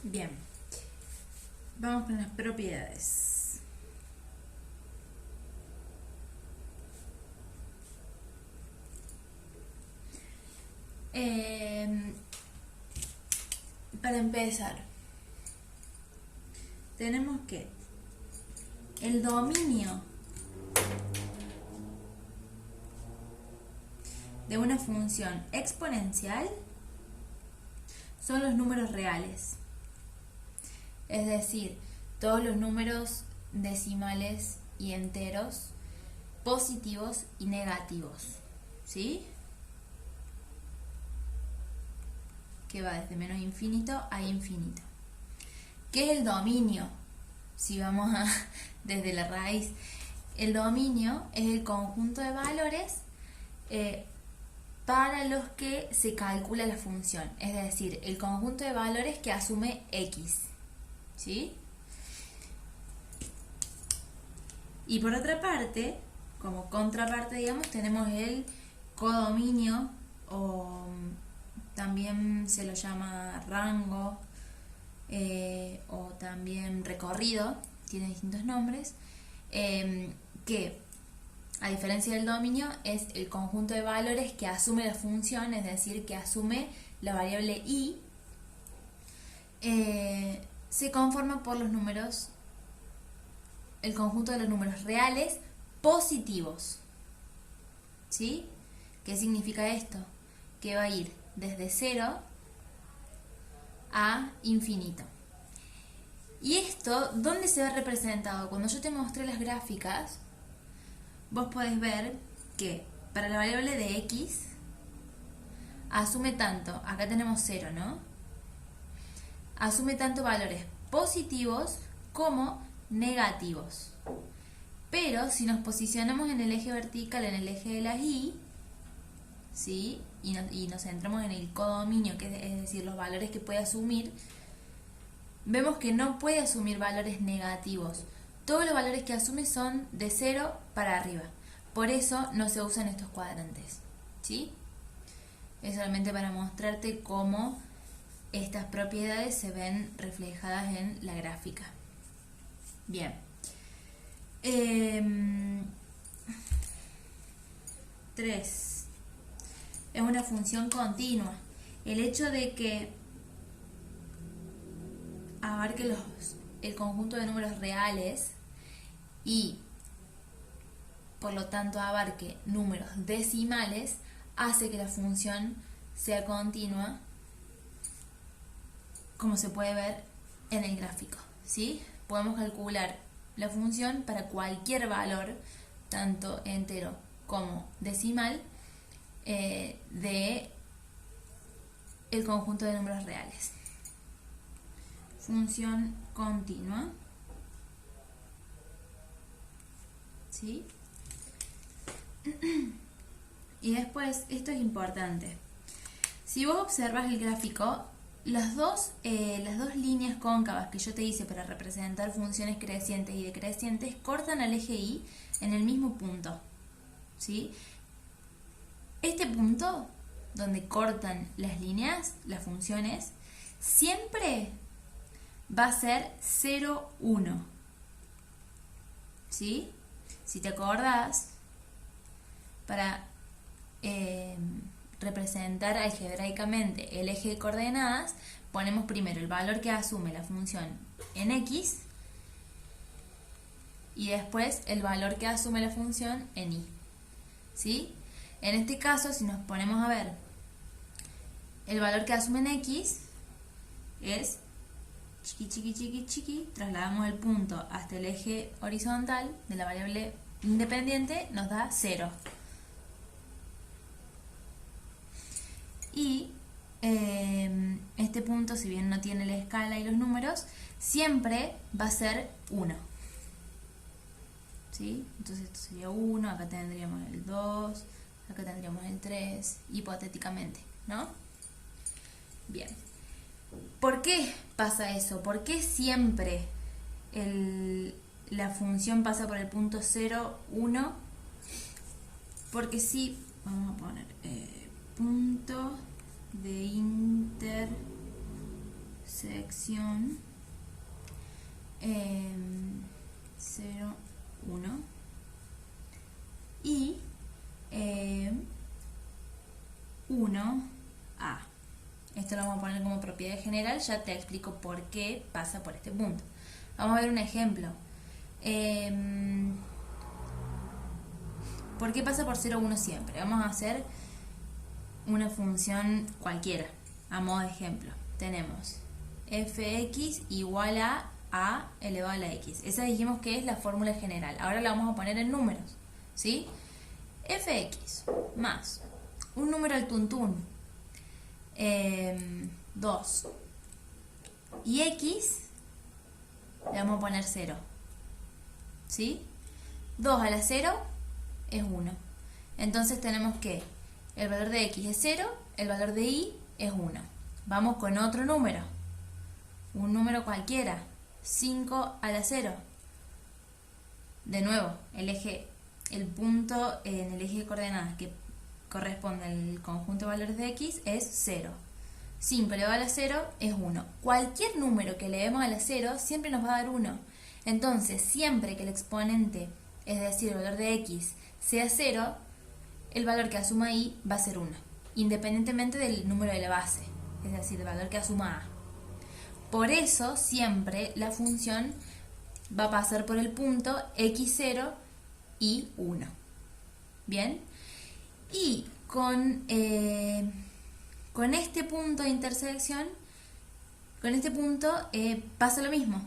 Bien, vamos con las propiedades. Para empezar, tenemos que el dominio de una función exponencial son los números reales. Es decir, todos los números decimales y enteros, positivos y negativos, ¿sí? Que va desde menos infinito a infinito. ¿Qué es el dominio? Si vamos desde la raíz, el dominio es el conjunto de valores para los que se calcula la función, es decir, el conjunto de valores que asume x, ¿sí? Y por otra parte, como contraparte, digamos, tenemos el codominio, o también se lo llama rango, o también recorrido, tiene distintos nombres, que a diferencia del dominio es el conjunto de valores que asume la función, es decir, que asume la variable y, se conforma por los números, el conjunto de los números reales positivos, ¿sí? ¿Qué significa esto? Que va a ir desde 0 a infinito. ¿Y esto dónde se ve representado? Cuando yo te mostré las gráficas, vos podés ver que para la variable de x asume tanto, acá tenemos 0, ¿no? Asume tanto valores positivos como negativos. Pero si nos posicionamos en el eje vertical, en el eje de las y, ¿sí? y nos centramos en el codominio, que es decir, los valores que puede asumir, vemos que no puede asumir valores negativos. Todos los valores que asume son de 0 para arriba. Por eso no se usan estos cuadrantes, ¿sí? Es solamente para mostrarte cómo estas propiedades se ven reflejadas en la gráfica. Bien. 3. Es una función continua. El hecho de que abarque el conjunto de números reales y por lo tanto abarque números decimales hace que la función sea continua, como se puede ver en el gráfico, ¿sí? Podemos calcular la función para cualquier valor, tanto entero como decimal, de el conjunto de números reales. Función continua, ¿sí? Y después, esto es importante. Si vos observas el gráfico, las dos líneas cóncavas que yo te hice para representar funciones crecientes y decrecientes cortan al eje y en el mismo punto, ¿sí? Este punto, donde cortan las líneas, las funciones, siempre va a ser 0, 1, ¿sí? Si te acordás, para representar algebraicamente el eje de coordenadas, ponemos primero el valor que asume la función en x y después el valor que asume la función en y, ¿sí? En este caso, si nos ponemos a ver, el valor que asume en x es chiqui, trasladamos el punto hasta el eje horizontal de la variable independiente, nos da 0. Y este punto, si bien no tiene la escala y los números, siempre va a ser 1. ¿Sí? Entonces esto sería 1, acá tendríamos el 2, acá tendríamos el 3, hipotéticamente, ¿no? Bien. ¿Por qué pasa eso? ¿Por qué siempre la función pasa por el punto 0, 1? Porque si, vamos a poner punto de intersección 0, 1 y 1A. Esto lo vamos a poner como propiedad general, ya te explico por qué pasa por este punto. Vamos a ver un ejemplo. ¿Por qué pasa por 0, 1 siempre? Vamos a hacer una función cualquiera, a modo de ejemplo. Tenemos fx igual a elevado a la x. Esa dijimos que es la fórmula general. Ahora la vamos a poner en números, ¿sí? Fx más un número al tuntún, 2, y x le vamos a poner 0, ¿sí? 2 a la 0 es 1. Entonces tenemos que el valor de x es 0, el valor de y es 1. Vamos con otro número, un número cualquiera, 5 a la 0. De nuevo, el punto en el eje de coordenadas que corresponde al conjunto de valores de x es 0. 5 elevado a la 0 es 1. Cualquier número que elevemos a la 0 siempre nos va a dar 1. Entonces, siempre que el exponente, es decir, el valor de x, sea 0, el valor que asuma y va a ser 1, independientemente del número de la base, es decir, el valor que asuma a. Por eso, siempre la función va a pasar por el punto x0 y 1. ¿Bien? Y con este punto de intersección, con este punto pasa lo mismo.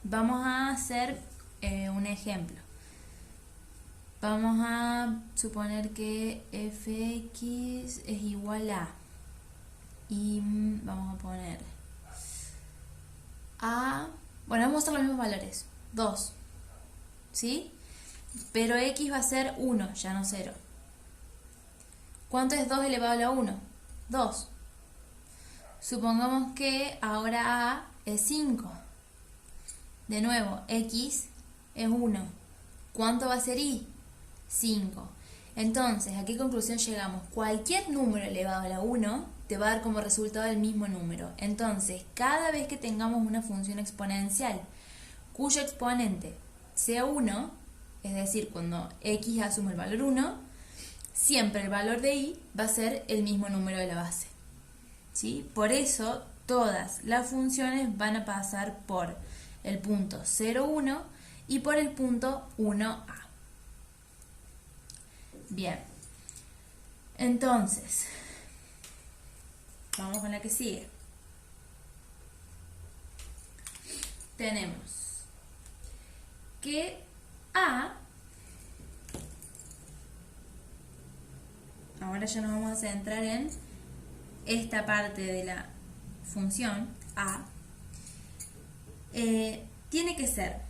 Vamos a hacer un ejemplo. Vamos a suponer que fx es igual a, y vamos a poner bueno, vamos a usar los mismos valores, 2, ¿sí? Pero x va a ser 1, ya no 0. ¿Cuánto es 2 elevado a la 1? 2. Supongamos que ahora a es 5. De nuevo, x es 1. ¿Cuánto va a ser y? 5. Entonces, ¿a qué conclusión llegamos? Cualquier número elevado a la 1 te va a dar como resultado el mismo número. Entonces, cada vez que tengamos una función exponencial cuyo exponente sea 1, es decir, cuando x asume el valor 1, siempre el valor de y va a ser el mismo número de la base, ¿sí? Por eso, todas las funciones van a pasar por el punto 0, 1 y por el punto 1a. Bien, entonces, vamos con la que sigue. Tenemos que a, ahora ya nos vamos a centrar en esta parte de la función a, tiene que ser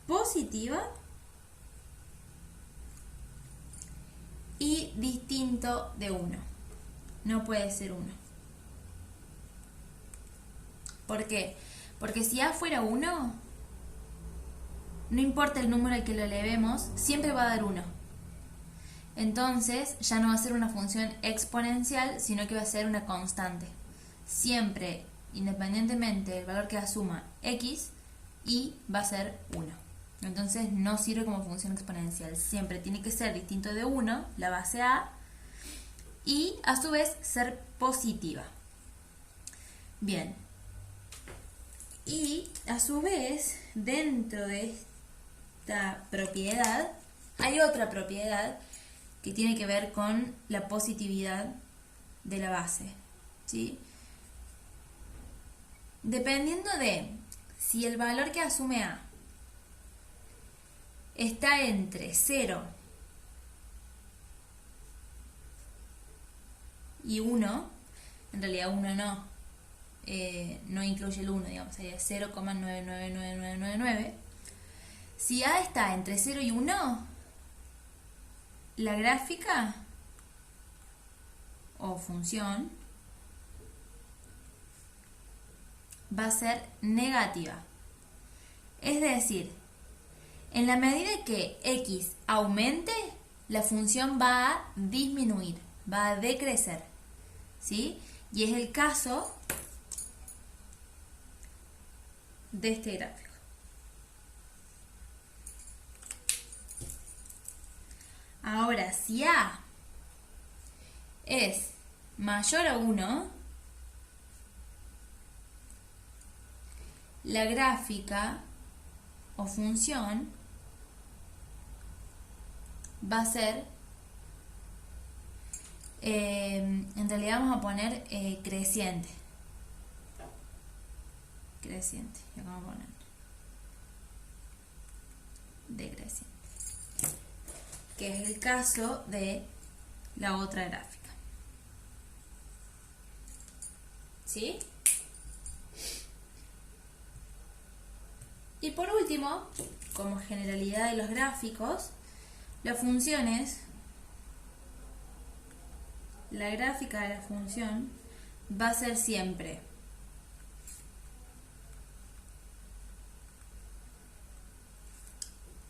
positiva y distinto de 1. No puede ser 1. ¿Por qué? Porque si a fuera 1, no importa el número al que lo elevemos, siempre va a dar 1. Entonces ya no va a ser una función exponencial, sino que va a ser una constante. Siempre, independientemente del valor que asuma x, y va a ser 1. Entonces no sirve como función exponencial. Siempre tiene que ser distinto de 1, la base a, y a su vez ser positiva. Bien. Y a su vez, dentro de esta propiedad, hay otra propiedad que tiene que ver con la positividad de la base, ¿sí? Dependiendo de si el valor que asume a está entre 0 y 1, en realidad 1 no incluye el 1, digamos, sería 0,99999. Si a está entre 0 y 1, la gráfica o función va a ser negativa. Es decir, en la medida que x aumente, la función va a disminuir. va a decrecer, ¿sí? Y es el caso de este gráfico. Ahora, si A es mayor a 1, la gráfica o función va a ser, en realidad vamos a poner creciente. Creciente, ya vamos a poner decreciente, que es el caso de la otra gráfica. ¿Sí? Y por último, como generalidad de los gráficos, las funciones, la gráfica de la función va a ser siempre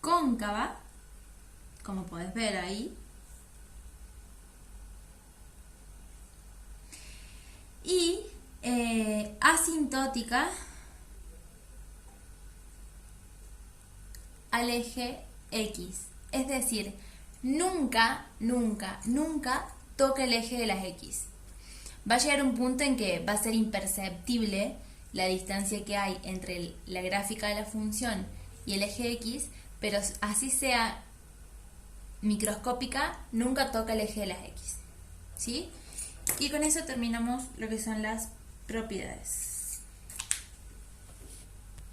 cóncava, como podés ver ahí, y asintótica al eje X. Es decir, nunca toca el eje de las X. Va a llegar un punto en que va a ser imperceptible la distancia que hay entre la gráfica de la función y el eje X, pero así sea microscópica, nunca toca el eje de las X. ¿Sí? Y con eso terminamos lo que son las propiedades.